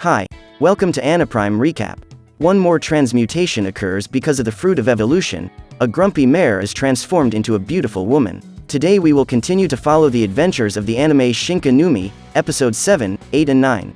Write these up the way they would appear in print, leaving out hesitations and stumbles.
Hi, welcome to Anaprime Recap. One more transmutation occurs because of the fruit of evolution. A grumpy mare is transformed into a beautiful woman. Today we will continue to follow the adventures of the anime Shinka Numi, episodes 7, 8 and 9.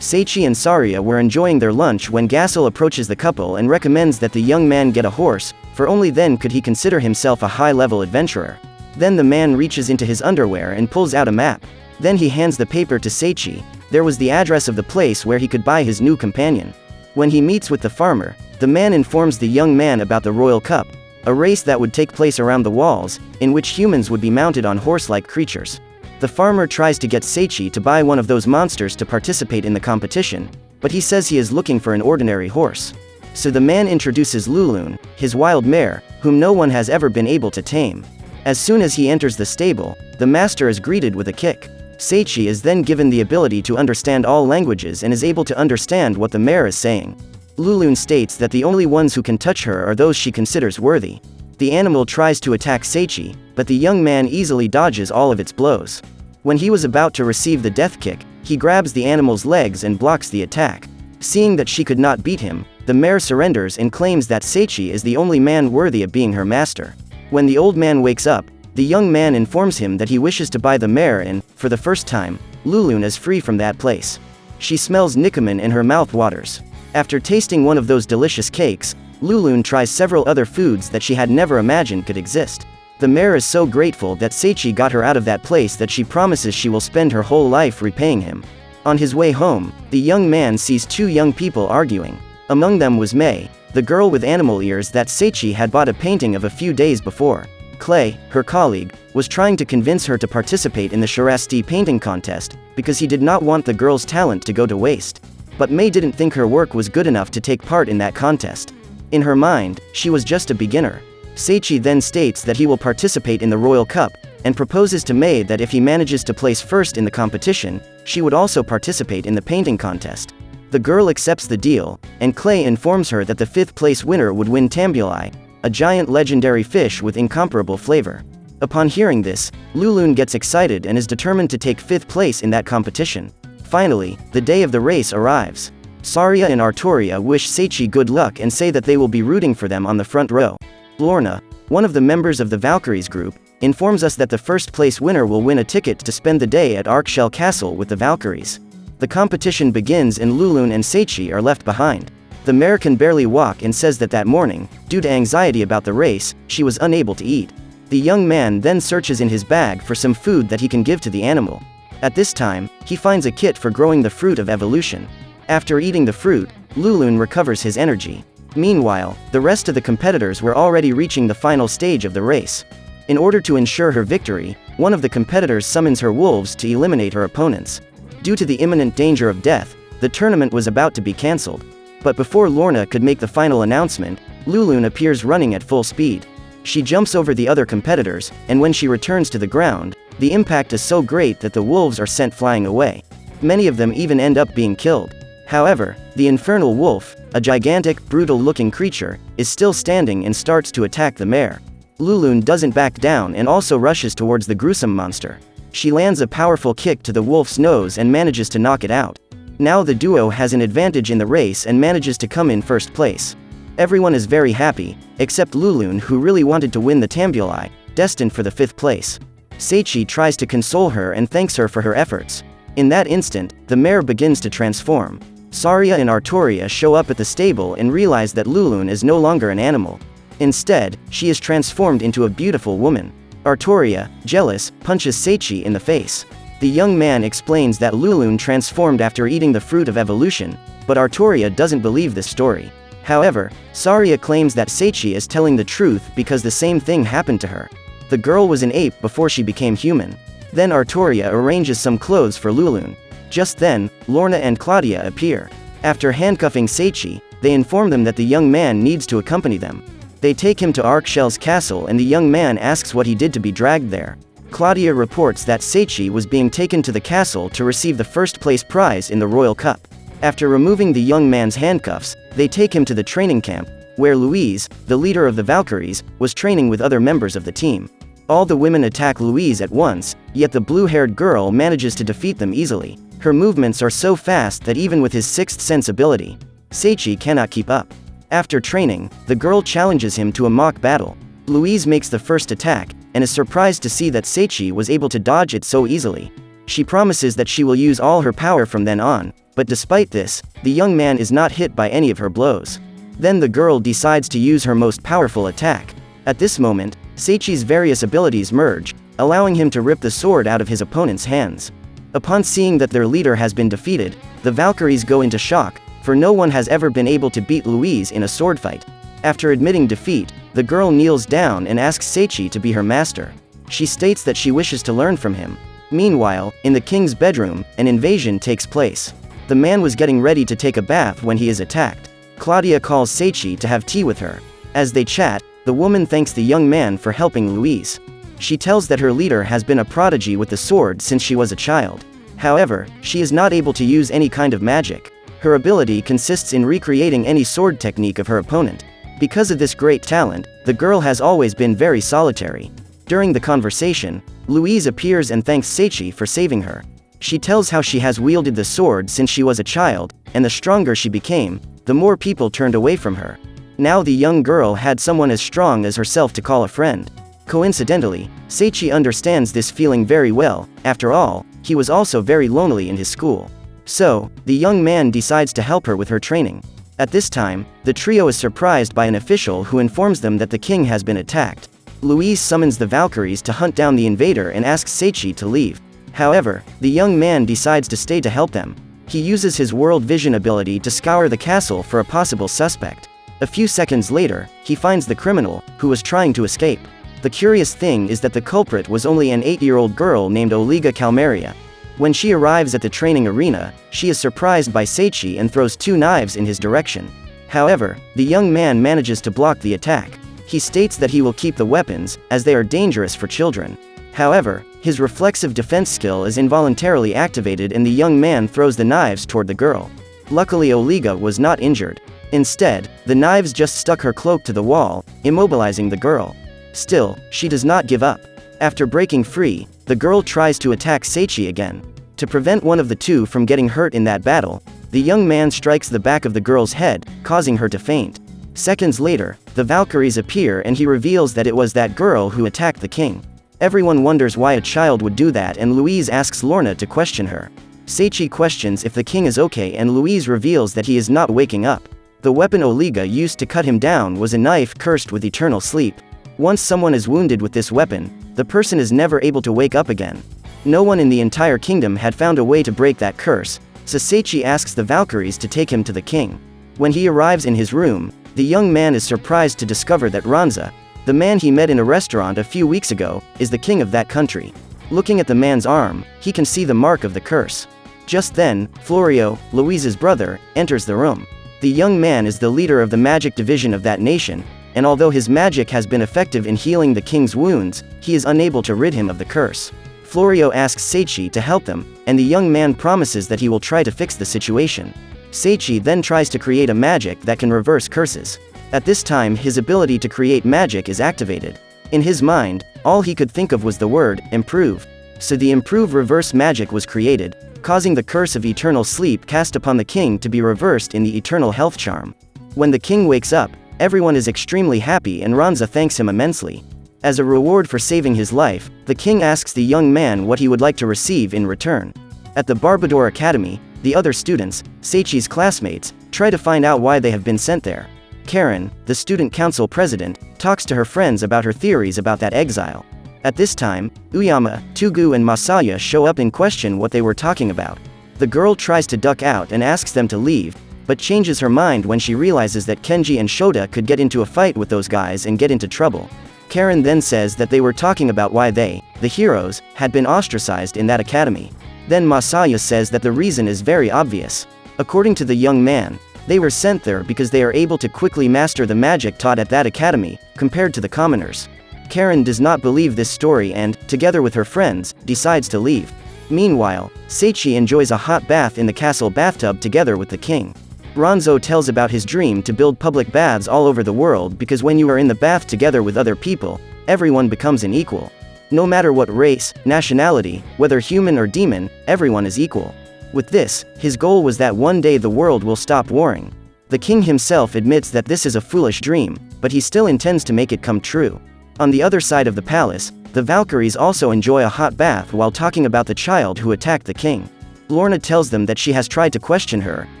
Seiichi and Saria were enjoying their lunch when Gassel approaches the couple and recommends that the young man get a horse, for only then could he consider himself a high-level adventurer. Then the man reaches into his underwear and pulls out a map. Then he hands the paper to Seiichi. There was the address of the place where he could buy his new companion. When he meets with the farmer, the man informs the young man about the Royal Cup, a race that would take place around the walls, in which humans would be mounted on horse-like creatures. The farmer tries to get Seiichi to buy one of those monsters to participate in the competition, but he says he is looking for an ordinary horse. So the man introduces Lulun, his wild mare, whom no one has ever been able to tame. As soon as he enters the stable, the master is greeted with a kick. Seiichi is then given the ability to understand all languages and is able to understand what the mare is saying. Lulun states that the only ones who can touch her are those she considers worthy. The animal tries to attack Seiichi, but the young man easily dodges all of its blows. When he was about to receive the death kick, he grabs the animal's legs and blocks the attack. Seeing that she could not beat him, the mare surrenders and claims that Seiichi is the only man worthy of being her master. When the old man wakes up, the young man informs him that he wishes to buy the mare and, for the first time, Lulun is free from that place. She smells Nikuman and her mouth waters. After tasting one of those delicious cakes, Lulun tries several other foods that she had never imagined could exist. The mare is so grateful that Seiichi got her out of that place that she promises she will spend her whole life repaying him. On his way home, the young man sees two young people arguing. Among them was Mei, the girl with animal ears that Seiichi had bought a painting of a few days before. Clay, her colleague, was trying to convince her to participate in the Shiranai painting contest, because he did not want the girl's talent to go to waste. But Mei didn't think her work was good enough to take part in that contest. In her mind, she was just a beginner. Seiichi then states that he will participate in the Royal Cup, and proposes to Mei that if he manages to place first in the competition, she would also participate in the painting contest. The girl accepts the deal, and Clay informs her that the 5th place winner would win tambuli, a giant legendary fish with incomparable flavor. Upon hearing this, Lulun gets excited and is determined to take 5th place in that competition. Finally, the day of the race arrives. Saria and Arturia wish Seiichi good luck and say that they will be rooting for them on the front row. Lorna, one of the members of the Valkyries group, informs us that the 1st place winner will win a ticket to spend the day at Arkshell Castle with the Valkyries. The competition begins and Lulun and Seiichi are left behind. The mare can barely walk and says that morning, due to anxiety about the race, she was unable to eat. The young man then searches in his bag for some food that he can give to the animal. At this time, he finds a kit for growing the fruit of evolution. After eating the fruit, Lulun recovers his energy. Meanwhile, the rest of the competitors were already reaching the final stage of the race. In order to ensure her victory, one of the competitors summons her wolves to eliminate her opponents. Due to the imminent danger of death, the tournament was about to be cancelled. But before Lorna could make the final announcement, Lulun appears running at full speed. She jumps over the other competitors, and when she returns to the ground, the impact is so great that the wolves are sent flying away. Many of them even end up being killed. However, the infernal wolf, a gigantic, brutal-looking creature, is still standing and starts to attack the mare. Lulun doesn't back down and also rushes towards the gruesome monster. She lands a powerful kick to the wolf's nose and manages to knock it out. Now the duo has an advantage in the race and manages to come in 1st place. Everyone is very happy, except Lulun, who really wanted to win the tambuli, destined for the 5th place. Seiichi tries to console her and thanks her for her efforts. In that instant, the mare begins to transform. Saria and Arturia show up at the stable and realize that Lulun is no longer an animal. Instead, she is transformed into a beautiful woman. Arturia, jealous, punches Seiichi in the face. The young man explains that Lulun transformed after eating the fruit of evolution, but Arturia doesn't believe this story. However, Saria claims that Seiichi is telling the truth because the same thing happened to her. The girl was an ape before she became human. Then Arturia arranges some clothes for Lulun. Just then, Lorna and Claudia appear. After handcuffing Seiichi, they inform them that the young man needs to accompany them. They take him to Arkshell's castle and the young man asks what he did to be dragged there. Claudia reports that Seiichi was being taken to the castle to receive the 1st place prize in the Royal Cup. After removing the young man's handcuffs, they take him to the training camp, where Louise, the leader of the Valkyries, was training with other members of the team. All the women attack Louise at once, yet the blue-haired girl manages to defeat them easily. Her movements are so fast that even with his sixth sense ability, Seiichi cannot keep up. After training, the girl challenges him to a mock battle. Louise makes the first attack, and is surprised to see that Seiichi was able to dodge it so easily. She promises that she will use all her power from then on, but despite this, the young man is not hit by any of her blows. Then the girl decides to use her most powerful attack. At this moment, Seiichi's various abilities merge, allowing him to rip the sword out of his opponent's hands. Upon seeing that their leader has been defeated, the Valkyries go into shock, for no one has ever been able to beat Louise in a sword fight. After admitting defeat, the girl kneels down and asks Seiichi to be her master. She states that she wishes to learn from him. Meanwhile, in the king's bedroom, an invasion takes place. The man was getting ready to take a bath when he is attacked. Claudia calls Seiichi to have tea with her. As they chat, the woman thanks the young man for helping Louise. She tells that her leader has been a prodigy with the sword since she was a child. However, she is not able to use any kind of magic. Her ability consists in recreating any sword technique of her opponent. Because of this great talent, the girl has always been very solitary. During the conversation, Louise appears and thanks Seiichi for saving her. She tells how she has wielded the sword since she was a child, and the stronger she became, the more people turned away from her. Now the young girl had someone as strong as herself to call a friend. Coincidentally, Seiichi understands this feeling very well. After all, he was also very lonely in his school. So, the young man decides to help her with her training. At this time, the trio is surprised by an official who informs them that the king has been attacked. Louise summons the Valkyries to hunt down the invader and asks Seiichi to leave. However, the young man decides to stay to help them. He uses his world vision ability to scour the castle for a possible suspect. A few seconds later, he finds the criminal, who was trying to escape. The curious thing is that the culprit was only an 8-year-old girl named Oliga Calmeria. When she arrives at the training arena, she is surprised by Seiichi and throws 2 knives in his direction. However, the young man manages to block the attack. He states that he will keep the weapons, as they are dangerous for children. However, his reflexive defense skill is involuntarily activated and the young man throws the knives toward the girl. Luckily Oliga was not injured. Instead, the knives just stuck her cloak to the wall, immobilizing the girl. Still, she does not give up. After breaking free, the girl tries to attack Seiichi again. To prevent one of the two from getting hurt in that battle, the young man strikes the back of the girl's head, causing her to faint. Seconds later, the Valkyries appear and he reveals that it was that girl who attacked the king. Everyone wonders why a child would do that and Louise asks Lorna to question her. Seiichi questions if the king is okay and Louise reveals that he is not waking up. The weapon Oliga used to cut him down was a knife cursed with eternal sleep. Once someone is wounded with this weapon, the person is never able to wake up again. No one in the entire kingdom had found a way to break that curse, so Seiichi asks the Valkyries to take him to the king. When he arrives in his room, the young man is surprised to discover that Ranza, the man he met in a restaurant a few weeks ago, is the king of that country. Looking at the man's arm, he can see the mark of the curse. Just then, Florio, Louise's brother, enters the room. The young man is the leader of the magic division of that nation, and although his magic has been effective in healing the king's wounds, he is unable to rid him of the curse. Florio asks Seiichi to help them, and the young man promises that he will try to fix the situation. Seiichi then tries to create a magic that can reverse curses. At this time his ability to create magic is activated. In his mind, all he could think of was the word, improve. So the improve reverse magic was created, causing the curse of eternal sleep cast upon the king to be reversed in the eternal health charm. When the king wakes up, everyone is extremely happy and Ranza thanks him immensely. As a reward for saving his life, the king asks the young man what he would like to receive in return. At the Barbador Academy, the other students, Seiichi's classmates, try to find out why they have been sent there. Karen, the student council president, talks to her friends about her theories about that exile. At this time, Uyama, Tugu and Masaya show up and question what they were talking about. The girl tries to duck out and asks them to leave, but changes her mind when she realizes that Kenji and Shota could get into a fight with those guys and get into trouble. Karen then says that they were talking about why they, the heroes, had been ostracized in that academy. Then Masaya says that the reason is very obvious. According to the young man, they were sent there because they are able to quickly master the magic taught at that academy, compared to the commoners. Karen does not believe this story and, together with her friends, decides to leave. Meanwhile, Seiichi enjoys a hot bath in the castle bathtub together with the king. Ranzo tells about his dream to build public baths all over the world because when you are in the bath together with other people, everyone becomes an equal. No matter what race, nationality, whether human or demon, everyone is equal. With this, his goal was that one day the world will stop warring. The king himself admits that this is a foolish dream, but he still intends to make it come true. On the other side of the palace, the Valkyries also enjoy a hot bath while talking about the child who attacked the king. Lorna tells them that she has tried to question her,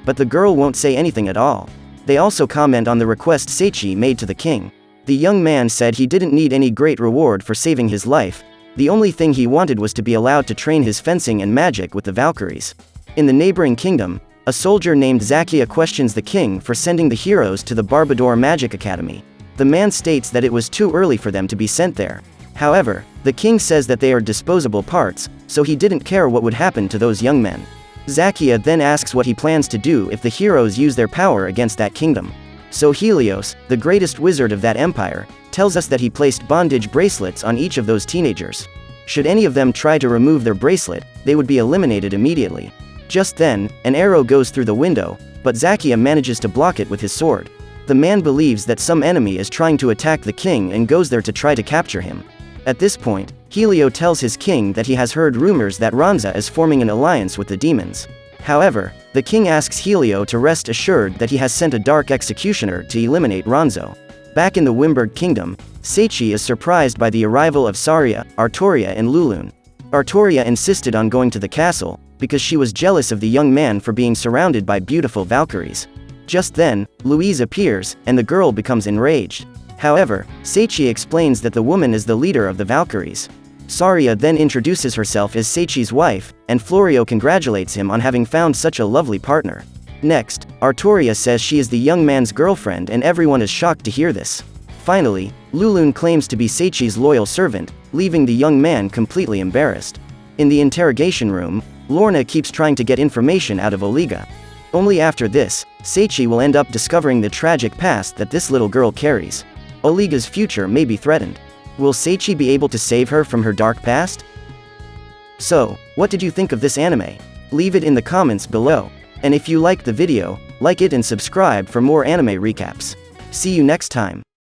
but the girl won't say anything at all. They also comment on the request Seiichi made to the king. The young man said he didn't need any great reward for saving his life. The only thing he wanted was to be allowed to train his fencing and magic with the Valkyries. In the neighboring kingdom, a soldier named Zakia questions the king for sending the heroes to the Barbador Magic Academy. The man states that it was too early for them to be sent there. However, the king says that they are disposable parts, so he didn't care what would happen to those young men. Zakia then asks what he plans to do if the heroes use their power against that kingdom. So Helios, the greatest wizard of that empire, tells us that he placed bondage bracelets on each of those teenagers. Should any of them try to remove their bracelet, they would be eliminated immediately. Just then, an arrow goes through the window, but Zakia manages to block it with his sword. The man believes that some enemy is trying to attack the king and goes there to try to capture him. At this point, Helio tells his king that he has heard rumors that Ronza is forming an alliance with the demons. However, the king asks Helio to rest assured that he has sent a dark executioner to eliminate Ronzo. Back in the Wimberg kingdom, Seiichi is surprised by the arrival of Saria, Artoria and Lulun. Artoria insisted on going to the castle, because she was jealous of the young man for being surrounded by beautiful Valkyries. Just then, Louise appears, and the girl becomes enraged. However, Seiichi explains that the woman is the leader of the Valkyries. Saria then introduces herself as Seiichi's wife, and Florio congratulates him on having found such a lovely partner. Next, Artoria says she is the young man's girlfriend and everyone is shocked to hear this. Finally, Lulun claims to be Seiichi's loyal servant, leaving the young man completely embarrassed. In the interrogation room, Lorna keeps trying to get information out of Oliga. Only after this, Seiichi will end up discovering the tragic past that this little girl carries. Oliga's future may be threatened. Will Seiichi be able to save her from her dark past? So, what did you think of this anime? Leave it in the comments below. And if you liked the video, like it and subscribe for more anime recaps. See you next time.